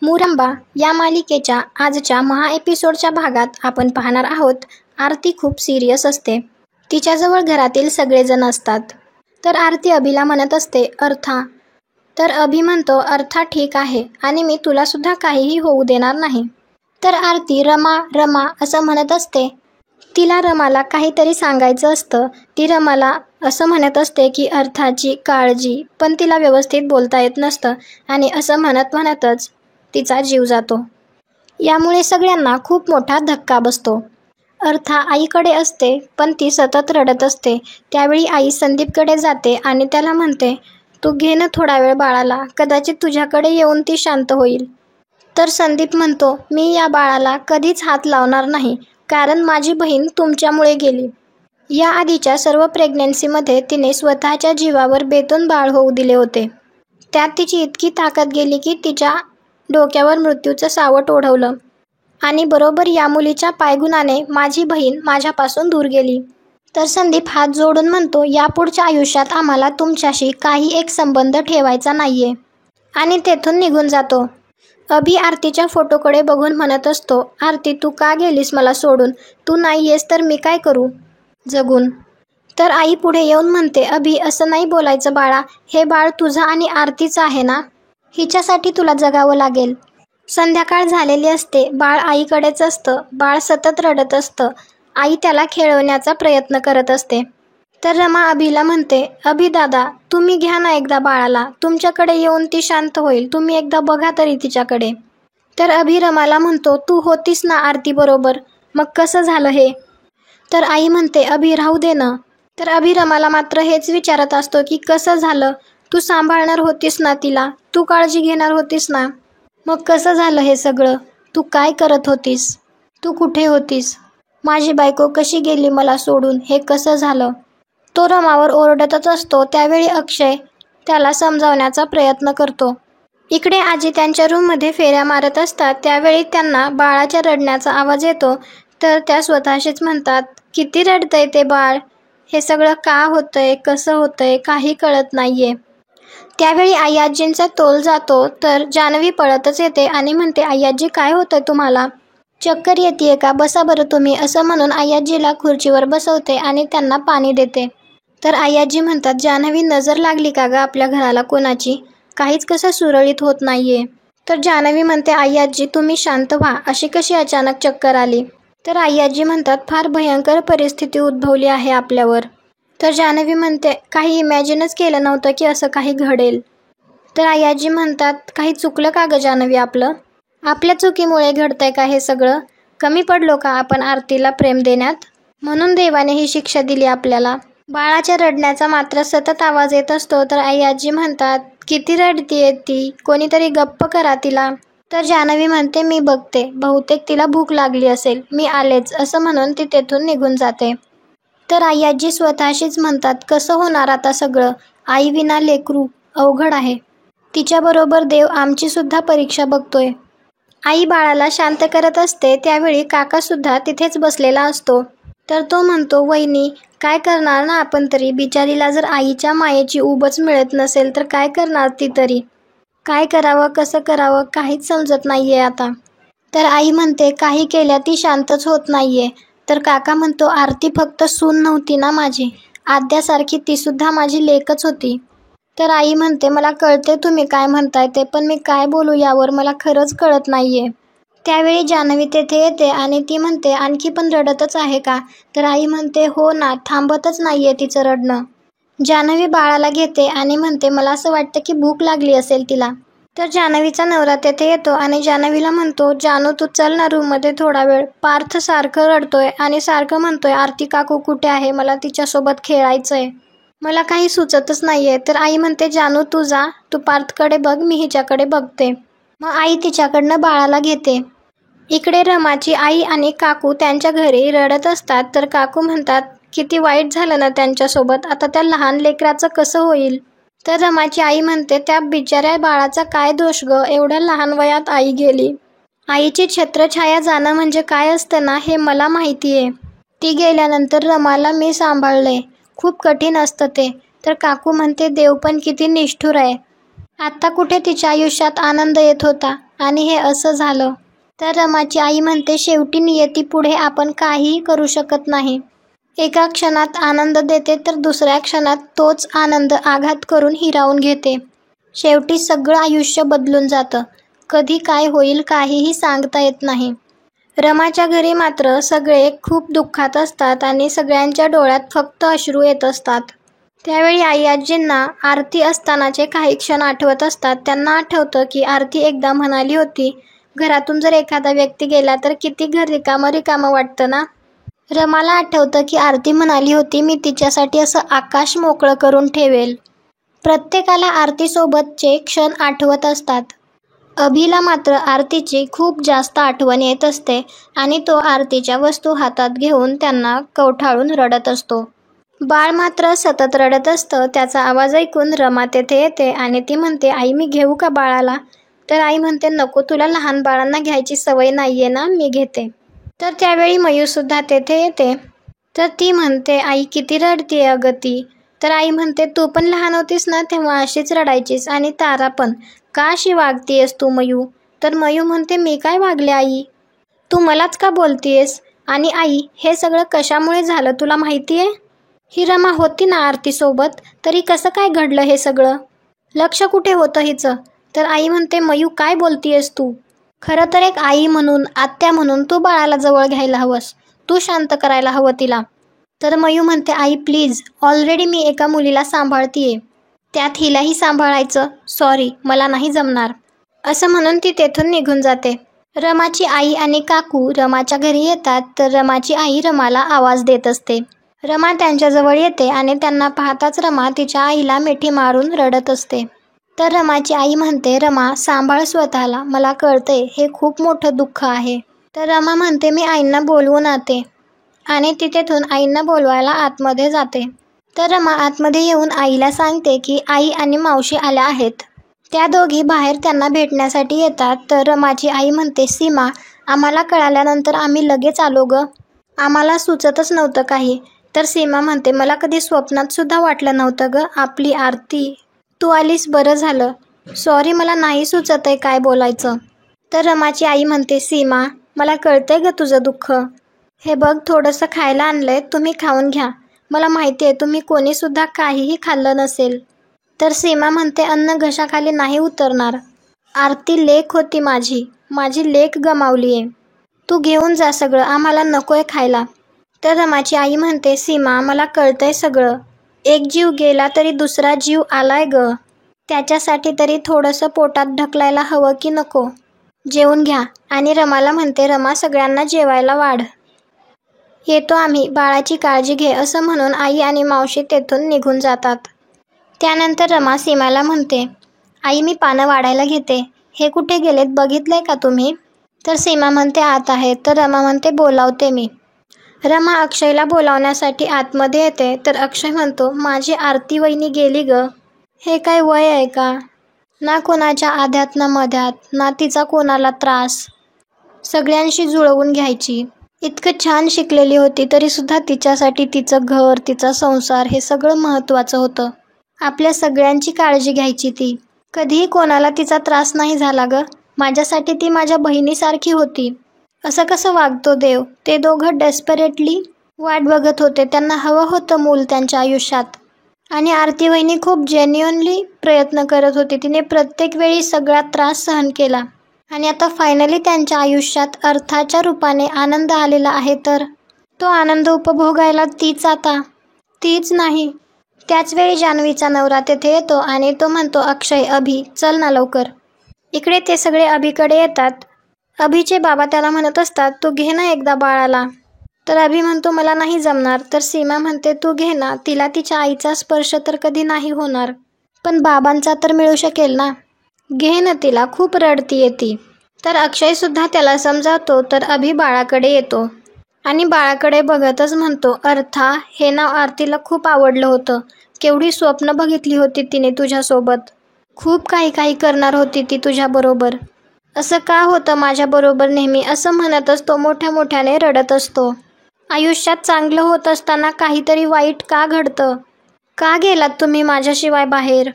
मुरंबा या मालिकेच्या आजच्या महाएपिसोडच्या भागात आपण पाहणार आहोत. आरती खूप सिरियस असते. तिच्याजवळ घरातील सगळेजण असतात. तर आरती अभिला म्हणत असते, अर्थां. तर अभि म्हणतो, अर्थां ठीक आहे आणि मी तुला सुद्धा काहीही होऊ देणार नाही. तर आरती रमा रमा असं म्हणत असते. तिला रमाला काहीतरी सांगायचं असतं. ती रमाला असं म्हणत असते की अर्थाची काळजी, पण तिला व्यवस्थित बोलता येत नसतं आणि असं म्हणत म्हणतच तिचा जीव जातो. यामुळे सगळ्यांना खूप मोठा धक्का बसतो. अर्था आईकडे असते, पण ती सतत रडत असते. त्यावेळी आई संदीपकडे जाते आणि त्याला म्हणते, तू घे ना थोडा वेळ बाळाला, कदाचित तुझ्याकडे येऊन ती शांत होईल. तर संदीप म्हणतो, मी या बाळाला कधीच हात लावणार नाही, कारण माझी बहीण तुमच्यामुळे गेली. या आधीच्या सर्व प्रेग्नन्सीमध्ये तिने स्वतःच्या जीवावर बेतून बाळ होऊ दिले होते. त्यात तिची इतकी ताकद गेली की तिच्या डोक्यावर मृत्यूचं सावट ओढवलं आणि बरोबर या मुलीच्या पायगुणाने माझी बहीण माझ्यापासून दूर गेली. तर संदीप हात जोडून म्हणतो, यापुढच्या आयुष्यात आम्हाला तुमच्याशी काही एक संबंध ठेवायचा नाहीये आणि तेथून निघून जातो. अभि आरतीच्या फोटोकडे बघून म्हणत असतो, आरती तू का गेलीस मला सोडून? तू नाही येस तर मी काय करू जगून? तर आई पुढे येऊन म्हणते, अभि असं नाही बोलायचं बाळा, हे बाळ तुझं आणि आरतीचं आहे ना, हिच्यासाठी तुला जगावं लागेल. संध्याकाळ झालेली असते. बाळ आईकडेच असतं. बाळ सतत रडत असतं. आई त्याला खेळवण्याचा प्रयत्न करत असते. तर रमा अभिला म्हणते, अभि दादा तुम्ही घ्या ना एकदा बाळाला, तुमच्याकडे येऊन ती शांत होईल, तुम्ही एकदा बघा तरी तिच्याकडे. तर अभि रमाला म्हणतो, तू होतीस ना आरती बरोबर, मग कसं झालं हे? तर आई म्हणते, अभि राहू दे ना. तर अभि रमाला मात्र हेच विचारत असतो की कसं झालं? तू सांभाळणार होतीस ना तिला, तू काळजी घेणार होतीस ना, मग कसं झालं हे सगळं? तू काय करत होतीस? तू कुठे होतीस? माझी बायको कशी गेली मला सोडून? हे कसं झालं? तो रमावर ओरडतच असतो. त्यावेळी अक्षय त्याला समजावण्याचा प्रयत्न करतो. इकडे आजी त्यांच्या रूममध्ये फेऱ्या मारत असतात. त्यावेळी त्यांना बाळाच्या रडण्याचा आवाज येतो. तर त्या स्वतःशीच म्हणतात, किती रडतंय ते बाळ, हे सगळं का होतंय, कसं होतंय, काही कळत नाहीये. त्यावेळी आई आजींचा तोल जातो. तर जान्हवी पळतच येते आणि म्हणते, आई आजी काय होतंय तुम्हाला? चक्कर येते का? बसा बरं तुम्ही, असं म्हणून आई आजीला खुर्चीवर बसवते आणि त्यांना पाणी देते. तर आई आजी म्हणतात, जान्हवी नजर लागली का ग आपल्या घराला कोणाची? काहीच कसं सुरळीत होत नाहीये. तर जान्हवी म्हणते, आई आजी तुम्ही शांत व्हा, अशी कशी अचानक चक्कर आली? तर आई आजी म्हणतात, फार भयंकर परिस्थिती उद्भवली आहे आपल्यावर. तर जान्हवी म्हणते, काही इमॅजिनच केलं नव्हतं की असं काही घडेल. तर आई आजी म्हणतात, काही चुकलं का ग जान्हवी आपलं? आपल्या चुकीमुळे घडतंय का हे सगळं? कमी पडलो का आपण आरतीला प्रेम देण्यात? म्हणून देवाने ही शिक्षा दिली आपल्याला. बाळाच्या रडण्याचा मात्र सतत आवाज येत असतो. तर आई आजी म्हणतात, किती रडतीये ती, कोणीतरी गप्प करा तिला. तर जान्हवी म्हणते, मी बघते, बहुतेक तिला भूक लागली असेल, मी आलेच, असं म्हणून ती तेथून निघून जाते. तर आई आजी स्वतःशीच म्हणतात, कसं होणार आता सगळं? आई विना लेकरू अवघड आहे. तिच्याबरोबर देव आमची सुद्धा परीक्षा बघतोय. आई बाळाला शांत करत असते. त्यावेळी काका सुद्धा तिथेच बसलेला असतो. तर तो म्हणतो, वहिनी काय करणार ना आपण तरी, बिचारीला जर आईच्या मायेची ऊबच मिळत नसेल तर काय करणार ती तरी? काय करावं, कसं करावं, काहीच समजत नाहीये आता. तर आई म्हणते, काही केल्या ती शांतच होत नाहीये. तर काका म्हणतो, आरती फक्त सून नव्हती ना माझी, आद्यासारखी ती सुद्धा माझी लेकच होती. तर आई म्हणते, मला कळते तुम्ही काय म्हणताय ते, पण मी काय बोलू यावर मला खरंच कळत नाहीये. त्यावेळी जान्हवी तेथे येते आणि ती म्हणते, आणखी पण रडतच आहे का? तर आई म्हणते, हो ना, थांबतच नाहीये तिचं रडणं. जान्हवी बाळाला घेते आणि म्हणते, मला असं वाटतं की भूक लागली असेल तिला. तर जान्हवीचा नवरा तेथे येतो आणि जान्हवीला म्हणतो, जानू तू चल ना रूममध्ये थोडा वेळ, पार्थ सारखं रडतोय आणि सारखं म्हणतोय आरती काकू कुठे आहे, मला तिच्यासोबत खेळायचंय, मला काही सुचतच नाहीये. तर आई म्हणते, जानू तू जा, तू पार्थकडे बघ, मी हिच्याकडे बघते. मग आई तिच्याकडनं बाळाला घेते. इकडे रमाची आई आणि काकू त्यांच्या घरी रडत असतात. तर काकू म्हणतात, किती वाईट झालं ना त्यांच्यासोबत, आता त्या लहान लेकराचं कसं होईल? तर रमाची आई म्हणते, त्या बिचाऱ्या बाळाचा काय दोष ग, एवढ्या लहान वयात आई गेली. आईची छत्रछाया जाणं म्हणजे काय असतं ना हे मला माहितीये. ती गेल्यानंतर रमाला मी सांभाळलंय, खूप कठीण असतं ते. तर काकू म्हणते, देव पण किती निष्ठुर आहे. आता कुठे तिच्या आयुष्यात आनंद येत होता आणि हे असं झालं. तर रमाची आई म्हणते शेवटी नियतीपुढे आपण काहीही करू शकत नाही. एका क्षणात आनंद देते तर दुसऱ्या क्षणात तोच आनंद आघात करून हिरावून घेते. शेवटी सगळं आयुष्य बदलून जातं. कधी काय होईल काहीही सांगता येत नाही. रमाच्या घरी मात्र सगळे खूप दुःखात असतात आणि सगळ्यांच्या डोळ्यात फक्त अश्रू येत असतात. त्यावेळी आई आजींना आरती असतानाचे काही क्षण आठवत असतात. त्यांना आठवतं की आरती एकदा म्हणाली होती, घरातून जर एखादा व्यक्ती गेला तर किती घर रिकामं रिकामं वाटतं ना. रमाला आठवतं की आरती म्हणाली होती, मी तिच्यासाठी असं आकाश मोकळं करून ठेवेल. प्रत्येकाला आरतीसोबतचे क्षण आठवत असतात. अभिला मात्र आरतीची खूप जास्त आठवण येत असते आणि तो आरतीच्या वस्तू हातात घेऊन त्यांना कवठाळून रडत असतो. बाळ मात्र सतत रडत असतं. त्याचा आवाज ऐकून रमा तेथे येते आणि ती म्हणते, आई मी घेऊ का बाळाला? तर आई म्हणते, नको, तुला लहान बाळांना घ्यायची सवय नाहीये ना, मी घेते. तर त्यावेळी मयूसुद्धा तेथे येते. तर ती म्हणते, आई किती रडतीये अगं ती. तर आई म्हणते, तू पण लहान होतीस ना तेव्हा अशीच रडायचीस आणि तारा पण. का अशी वागतीयेस तू मयू? तर मयू म्हणते, मी काय वागले आई? तू मलाच का बोलतीयेस? आणि आई हे सगळं कशामुळे झालं तुला माहितीये? ही रमा होती ना आरतीसोबत, तरी कसं काय घडलं हे सगळं? लक्ष कुठे होतं हिचं? तर आई म्हणते, मयू काय बोलतीयेस तू? खरं तर एक आई म्हणून, आत्या म्हणून तू बाळाला जवळ घ्यायला हवंस. तू शांत करायला हवं तिला. तर मयू म्हणते, आई प्लीज, ऑलरेडी मी एका मुलीला सांभाळतीये, त्यात हिलाही सांभाळायचं. सॉरी, मला नाही जमणार. असं म्हणून ती तेथून निघून जाते. रमाची आई आणि काकू रमाच्या घरी येतात. तर रमाची आई रमाला आवाज देत असते. रमा त्यांच्याजवळ येते आणि त्यांना पाहताच रमा तिच्या आईला मिठी मारून रडत असते. तर रमाची आई म्हणते, रमा सांभाळ स्वतःला, मला कळतंय हे खूप मोठं दुःख आहे. तर रमा म्हणते, मी आईंना बोलवून आणते. आणि ती तेथून आईंना बोलवायला आतमध्ये जाते. तर रमा आतमध्ये येऊन आईला सांगते की आई आणि मावशी आल्या आहेत. त्या दोघी बाहेर त्यांना भेटण्यासाठी येतात. तर रमाची आई म्हणते, सीमा, आम्हाला कळाल्यानंतर आम्ही लगेच आलो ग. आम्हाला सुचतच नव्हतं काही. तर सीमा म्हणते, मला कधी स्वप्नात सुद्धा वाटलं नव्हतं ग आपली आरती. तू आलीस बरं झालं. सॉरी, मला नाही सुचत आहे काय बोलायचं. तर रमाची आई म्हणते, सीमा मला कळतंय ग तुझं दुःख. हे बघ, थोडंसं खायला आणलंय, तुम्ही खाऊन घ्या. मला माहिती आहे तुम्ही कोणीसुद्धा काहीही खाल्लं नसेल. तर सीमा म्हणते, अन्न घशाखाली नाही उतरणार. आरती लेक होती माझी, माझी लेक गमावलीये. तू घेऊन जा सगळं, आम्हाला नकोय खायला. तर रमाची आई म्हणते, सीमा मला कळतंय सगळं. एक जीव गेला तरी दुसरा जीव आलाय ग. त्याच्यासाठी तरी थोडंसं पोटात ढकलायला हवं की नको? जेवून घ्या. आणि रमाला म्हणते, रमा सगळ्यांना जेवायला वाढ. येतो आम्ही, बाळाची काळजी घे. असं म्हणून आई आणि मावशी तेथून निघून जातात. त्यानंतर रमा सीमाला म्हणते, आई मी पानं वाढायला घेते. हे कुठे गेलेत बघितलंय का तुम्ही? तर सीमा म्हणते, आत आहेत. तर रमा म्हणते, बोलावते मी. रमा अक्षयला बोलावण्यासाठी आतमध्ये येते. तर अक्षय म्हणतो, माझी आरती वहिनी गेली ग. हे काय वय आहे का? ना कोणाच्या आध्यात ना मध्यात, ना तिचा कोणाला त्रास. सगळ्यांशी जुळवून घ्यायची. इतकं छान शिकलेली होती तरीसुद्धा तिच्यासाठी तिचं घर, तिचा संसार हे सगळं महत्त्वाचं होतं. आपल्या सगळ्यांची काळजी घ्यायची ती. कधीही कोणाला तिचा त्रास नाही झाला ग. माझ्यासाठी ती माझ्या बहिणीसारखी होती. असं कसं वागतो देव? ते दोघं डेस्परेटली वाट बघत होते. त्यांना हवं होतं मूल त्यांच्या आयुष्यात. आणि आरती वहिनी खूप जेन्युअनली प्रयत्न करत होती. तिने प्रत्येक वेळी सगळा त्रास सहन केला. आणि आता फायनली त्यांच्या आयुष्यात अर्थाच्या रूपाने आनंद आलेला आहे. तर तो आनंद उपभोगायला तीच नाही. त्याचवेळी जान्हवीचा नवरा तेथे येतो आणि तो म्हणतो, अक्षय, अभि, चल ना लवकर. इकडे ते सगळे अभिकडे येतात. अभिचे बाबा त्याला म्हणत असतात, तू घे ना एकदा बाळाला. तर अभि म्हणतो, मला नाही जमणार. तर सीमा म्हणते, तू घे ना, तिला तिच्या आईचा स्पर्श तर कधी नाही होणार, पण बाबांचा तर मिळू शकेल ना. घे ना तिला, खूप रडतीये ती. तर अक्षयसुद्धा त्याला समजावतो. तर अभि बाळाकडे येतो आणि बाळाकडे बघतच म्हणतो, अर्था, हे नाव आरतीला खूप आवडलं होतं. केवढी स्वप्न बघितली होती तिने तुझ्यासोबत. खूप काही करणार होती ती तुझ्याबरोबर. असं का होतं माझ्याबरोबर नेहमी? असं म्हणतच तो मोठ्या मोठ्याने रडत असतो. आयुष्यात चांगलं होत असताना काहीतरी वाईट का घडतं? का गेलात तुम्ही माझ्याशिवाय बाहेर?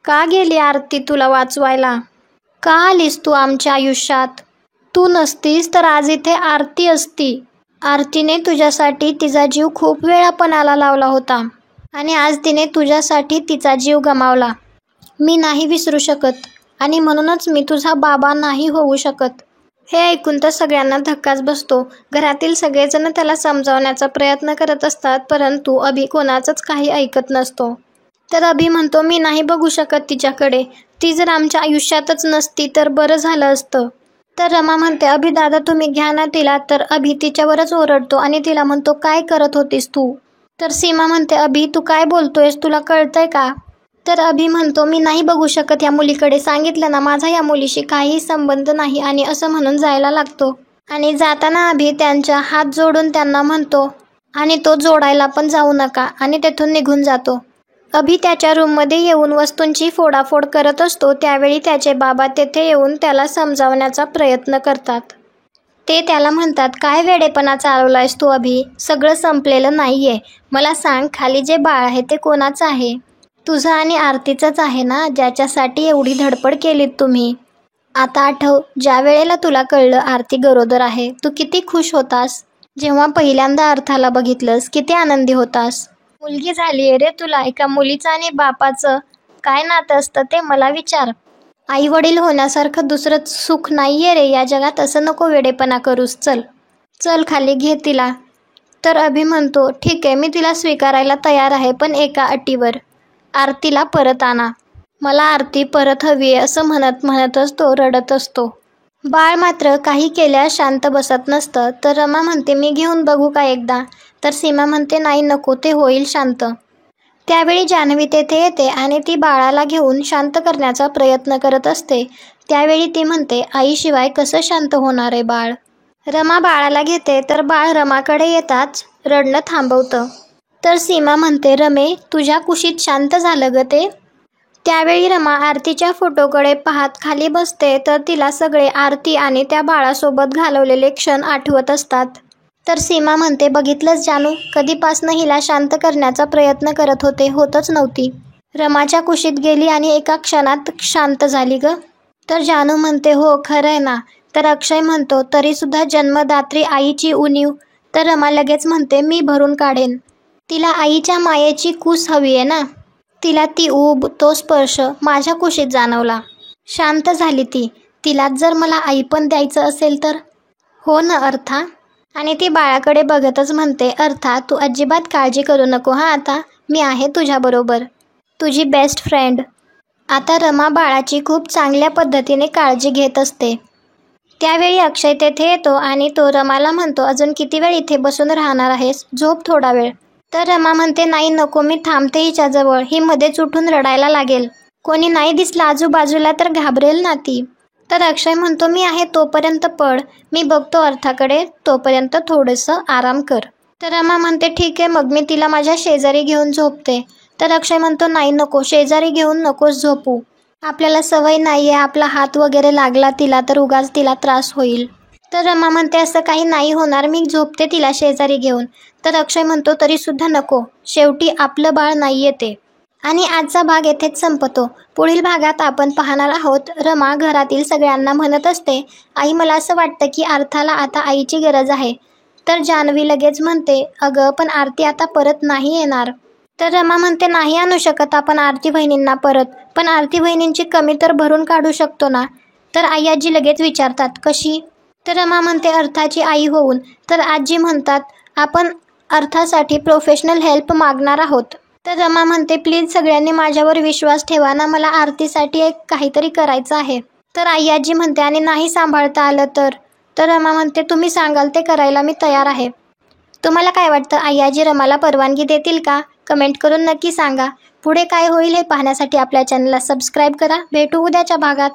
का गेली आरती तुला वाचवायला? का आलीस तू आमच्या आयुष्यात? तू नसतीस तर आज इथे आरती असती. आरतीने तुझ्यासाठी तिचा जीव खूप वेळा पणाला लावला होता आणि आज तिने तुझ्यासाठी तिचा जीव गमावला. मी नाही विसरू शकत आणि म्हणूनच मी तुझा बाबा नाही होऊ शकत. हे ऐकून तर सगळ्यांना धक्काच बसतो. घरातील सगळेजण त्याला समजावण्याचा प्रयत्न करत असतात, परंतु अभि कोणाचंच काही ऐकत नसतो. तर अभि म्हणतो, मी नाही बघू शकत तिच्याकडे. ती जर आमच्या आयुष्यातच नसती तर बरं झालं असतं. तर रमा म्हणते, अभि दादा तुम्ही घ्या ना तिला. तर अभि तिच्यावरच ओरडतो आणि तिला म्हणतो, काय करत होतीस तू? तर सीमा म्हणते, अभि तू काय बोलतोयस, तुला कळतंय का? तर अभि म्हणतो, मी नाही बघू शकत या मुलीकडे. सांगितलं ना, माझा या मुलीशी काहीही संबंध नाही. आणि असं म्हणून जायला लागतो. आणि जाताना अभि त्यांच्या हात जोडून त्यांना म्हणतो आणि तो जोडायला पण जाऊ नका आणि तेथून निघून जातो. अभि त्याच्या रूममध्ये येऊन वस्तूंची फोडाफोड करत असतो. त्यावेळी त्याचे बाबा तेथे येऊन त्याला समजावण्याचा प्रयत्न करतात. ते त्याला म्हणतात, काय वेडेपणा चालवलायस तू अभि? सगळं संपलेलं नाहीये. मला सांग, खाली जे बाळ आहे ते कोणाचं आहे? तुझं आणि आरतीचंच आहे ना, ज्याच्यासाठी एवढी धडपड केलीत तुम्ही. आता आठव, ज्या वेळेला तुला कळलं आरती गरोदर आहे, तू किती खुश होतास? जेव्हा पहिल्यांदा अर्थाला बघितलंस किती आनंदी होतास? मुलगी झालीये रे तुला. एका मुलीचं आणि बापाचं काय नातं असतं ते मला विचार. आई वडील होण्यासारखं दुसरं सुख नाहीये रे या जगात. असं नको वेडेपणा करूस. चल खाली घे तिला. तर अभि म्हणतो, ठीक आहे, मी तिला स्वीकारायला तयार आहे, पण एका अटीवर. आरतीला परत आणा. मला आरती परत हवी आहे असं म्हणतच तो रडत असतो. बाळ मात्र काही केल्यास शांत बसत नसतं. तर रमा म्हणते, मी घेऊन बघू का एकदा? तर सीमा म्हणते, नाही नको, ते होईल शांत. त्यावेळी जान्हवी तेथे येते आणि ती बाळाला घेऊन शांत करण्याचा प्रयत्न करत असते. त्यावेळी ती म्हणते, आईशिवाय कसं शांत होणार आहे बाळ? रमा बाळाला घेते तर बाळ रमाकडे येताच रडणं थांबवतं. तर सीमा म्हणते, रमे तुझ्या कुशीत शांत झालं ग ते? त्यावेळी रमा आरतीच्या फोटोकडे पाहत खाली बसते. तर तिला सगळे आरती आणि त्या बाळासोबत घालवलेले क्षण आठवत असतात. तर सीमा म्हणते, बघितलंच जानू, कधीपासनं हिला शांत करण्याचा प्रयत्न करत होते, होतच नव्हती. रमाच्या कुशीत गेली आणि एका क्षणात शांत झाली ग. तर जानू म्हणते, हो खरंय ना. तर अक्षय म्हणतो, तरीसुद्धा जन्मदात्री आईची उणीव. तर रमा लगेच म्हणते, मी भरून काढेन. तिला आईच्या मायेची कूस हवी आहे ना. तिला ती ऊब, तो स्पर्श माझ्या कुशीत जाणवला. शांत झाली ती. तिलाच जर मला आई पण द्यायचं असेल तर? हो ना अर्था? आणि ती बाळाकडे बघतच म्हणते, अर्था तू अजिबात काळजी करू नको हां. आता मी आहे तुझ्याबरोबर, तुझी बेस्ट फ्रेंड. आता रमा बाळाची खूप चांगल्या पद्धतीने काळजी घेत असते. त्यावेळी अक्षय तेथे येतो आणि तो रमाला म्हणतो, अजून किती वेळ इथे बसून राहणार आहेस? झोप थोडा वेळ. तर रमा म्हणते, नाही नको, मी थांबते हिच्याजवळ. ही मध्येच उठून रडायला लागेल. कोणी नाही दिसलं आजूबाजूला तर घाबरेल ना ती. तर अक्षय म्हणतो, मी आहे तोपर्यंत पड. मी बघतो अर्थाकडे, तोपर्यंत थोडंसं आराम कर. तर रमा म्हणते, ठीक आहे, मग मी तिला माझ्या शेजारी घेऊन झोपते. तर अक्षय म्हणतो, नाही नको, शेजारी घेऊन नकोस झोपू. आपल्याला सवय नाहीये, आपला हात वगैरे लागला तिला तर उगाच तिला त्रास होईल. तर रमा म्हणते, असं काही नाही होणार, मी झोपते तिला शेजारी घेऊन. तर अक्षय म्हणतो, तरीसुद्धा नको, शेवटी आपलं बाळ नाहीये ते. आणि आजचा भाग येथेच संपतो. पुढील भागात आपण पाहणार आहोत, रमा घरातील सगळ्यांना म्हणत असते, आई मला असं वाटतं की अर्थाला आता आईची गरज आहे. तर जान्हवी लगेच म्हणते, अगं पण आरती आता परत नाही येणार. तर रमा म्हणते, नाही आणू शकत आपण आरती वहिनींना परत, पण आरती वहिनींची कमी तर भरून काढू शकतो ना. तर आई आजी लगेच विचारतात, कशी? तर रमा म्हणते, अर्थाची आई होऊन. तर आजी म्हणतात, आपण अर्थासाठी प्रोफेशनल हेल्प मागणार आहोत. तर रमा म्हणते, प्लीज सगळ्यांनी माझ्यावर विश्वास ठेवा ना, मला आरतीसाठी एक काहीतरी करायचं आहे. तर आई आजी म्हणते, आणि नाही सांभाळता आलं तर? तर रमा म्हणते, तुम्ही सांगाल ते करायला मी तयार आहे. तुम्हाला काय वाटतं, आई आजी रमाला परवानगी देतील का? कमेंट करून नक्की सांगा. पुढे काय होईल हे पाहण्यासाठी आपल्या चॅनलला सबस्क्राईब करा. भेटू उद्याच्या भागात.